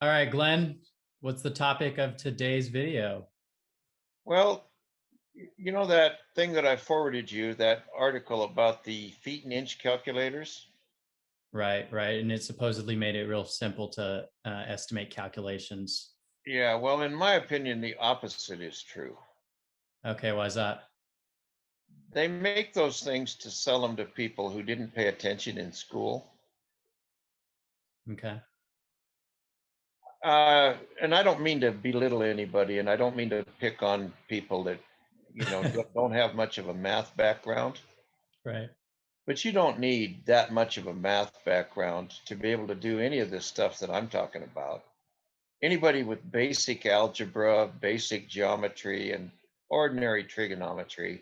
All right, Glenn, what's the topic of today's video? Well, you know that thing that I forwarded you, that article about the feet and inch calculators? Right, right. And it supposedly made it real simple to estimate calculations. Yeah, well, in my opinion, the opposite is true. Okay, why is that? They make those things to sell them to people who didn't pay attention in school. Okay. And I don't mean to belittle anybody, and I don't mean to pick on people that, don't have much of a math background. Right. But you don't need that much of a math background to be able to do any of this stuff that I'm talking about. Anybody with basic algebra, basic geometry, and ordinary trigonometry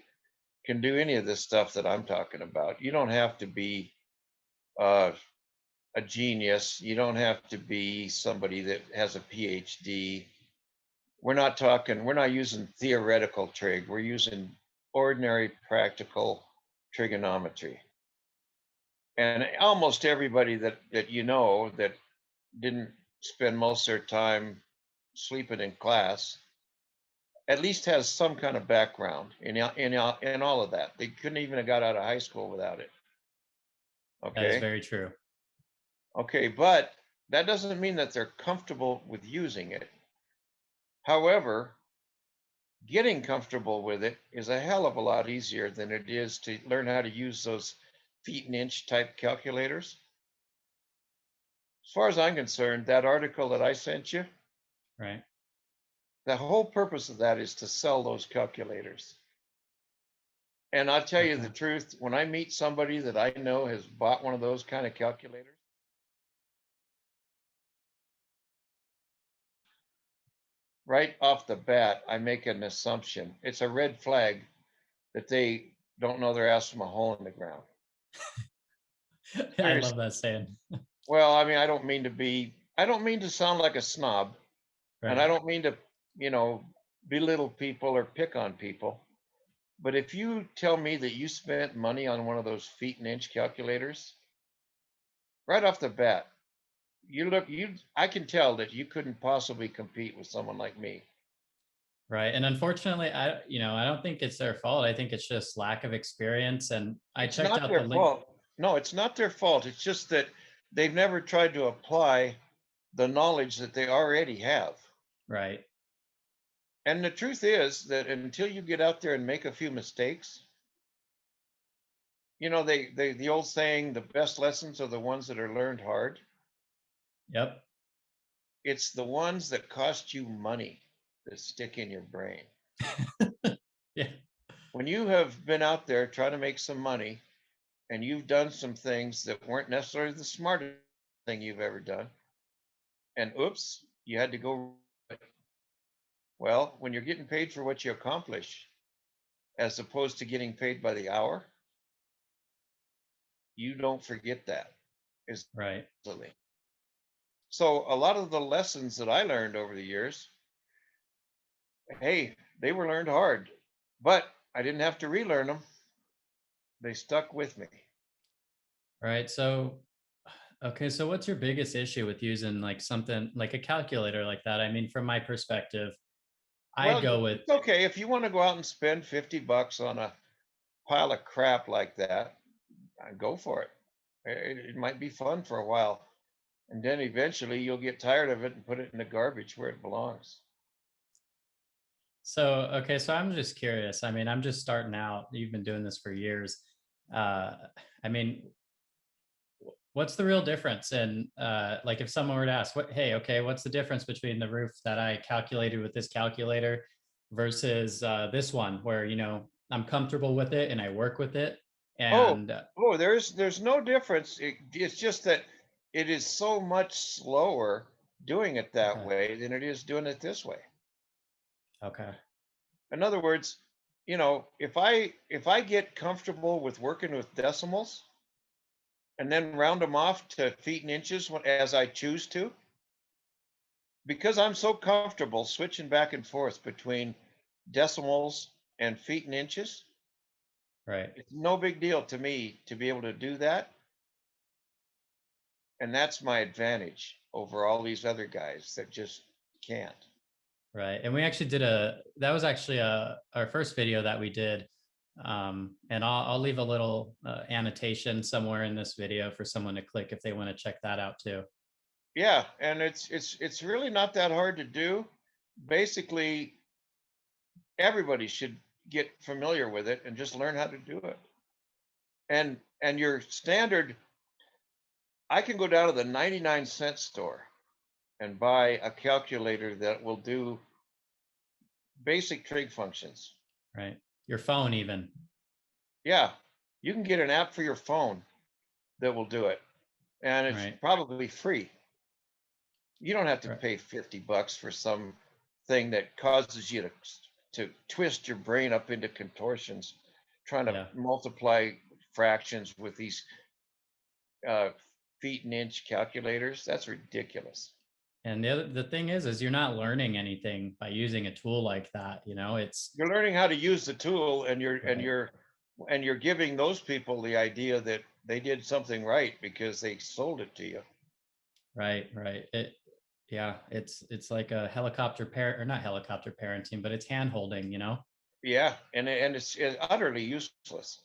can do any of this stuff that I'm talking about. You don't have to be uh, a genius. You don't have to be somebody that has a PhD. We're not using theoretical trig. We're using ordinary practical trigonometry. And almost everybody that that didn't spend most of their time sleeping in class at least has some kind of background in all of that. They couldn't even have got out of high school without it. That is Okay. very true. Okay, but that doesn't mean that they're comfortable with using it. However, getting comfortable with it is a hell of a lot easier than it is to learn how to use those feet and inch type calculators. As far as I'm concerned, that article that I sent you, Right. the whole purpose of that is to sell those calculators. And I'll tell you the Okay. truth, when I meet somebody that I know has bought one of those kind of calculators, right off the bat, I make an assumption. It's a red flag that they don't know they're asking a hole in the ground. I love Seriously. that saying. Well, I mean, I don't mean to sound like a snob, and I Right. don't mean to, you know, belittle people or pick on people. But if you tell me that you spent money on one of those feet and inch calculators, right off the bat, I can tell that you couldn't possibly compete with someone like me. Right. And unfortunately, I don't think it's their fault. I think it's just lack of experience. And I It's checked not out the their link. fault. No, it's not their fault. It's just that they've never tried to apply the knowledge that they already have. Right. And the truth is that until you get out there and make a few mistakes, the old saying, the best lessons are the ones that are learned hard. Yep. It's the ones that cost you money that stick in your brain. Yeah. When you have been out there trying to make some money and you've done some things that weren't necessarily the smartest thing you've ever done, and oops, you had to go. Well, when you're getting paid for what you accomplish, as opposed to getting paid by the hour, you don't forget that as Right. easily. So a lot of the lessons that I learned over the years, hey, they were learned hard, but I didn't have to relearn them. They stuck with me. Right. So, okay. So, what's your biggest issue with using like something like a calculator like that? I mean, from my perspective, I Well, go with, it's okay if you want to go out and spend 50 bucks on a pile of crap like that, go for it. It might be fun for a while, and then eventually you'll get tired of it and put it in the garbage where it belongs. so, okay. So, I'm just curious. I mean, I'm just starting out. You've been doing this for years. Uh, I mean, what's the real difference in, like, if someone were to ask, hey, okay, what's the difference between the roof that I calculated with this calculator versus this one where, I'm comfortable with it and I work with it? Oh, And there's no difference. It's just that it is so much slower doing it that okay. way than it is doing it this way. Okay. In other words, if I get comfortable with working with decimals and then round them off to feet and inches as I choose to, because I'm so comfortable switching back and forth between decimals and feet and inches, Right. it's no big deal to me to be able to do that, and that's my advantage. over all these other guys that just can't. Right. And we actually did that was actually our first video that we did. And I'll leave a little annotation somewhere in this video for someone to click if they want to check that out too. Yeah, and it's really not that hard to do. Basically, everybody should get familiar with it and just learn how to do it. And your standard, I can go down to the 99-cent store and buy a calculator that will do basic trig functions. Right. Your phone even. Yeah, you can get an app for your phone that will do it, and it's Right. probably free. You don't have to Right. pay $50 for some thing that causes you to twist your brain up into contortions trying to Yeah. multiply fractions with these uh, feet and inch calculators. That's ridiculous. And the thing is you're not learning anything by using a tool like that. It's You're learning how to use the tool, and right. you're giving those people the idea that they did something right because they sold it to you. Right. Right. Yeah, it's like a helicopter parent, or not helicopter parenting, but it's hand holding. Yeah, and it's utterly useless.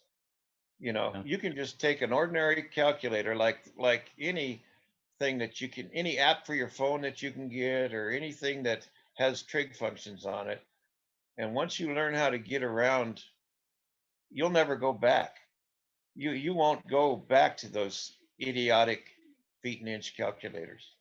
Yeah. You can just take an ordinary calculator, like anything that you can, any app for your phone that you can get, or anything that has trig functions on it. And once you learn how to get around, you'll never go back. You won't go back to those idiotic feet and inch calculators.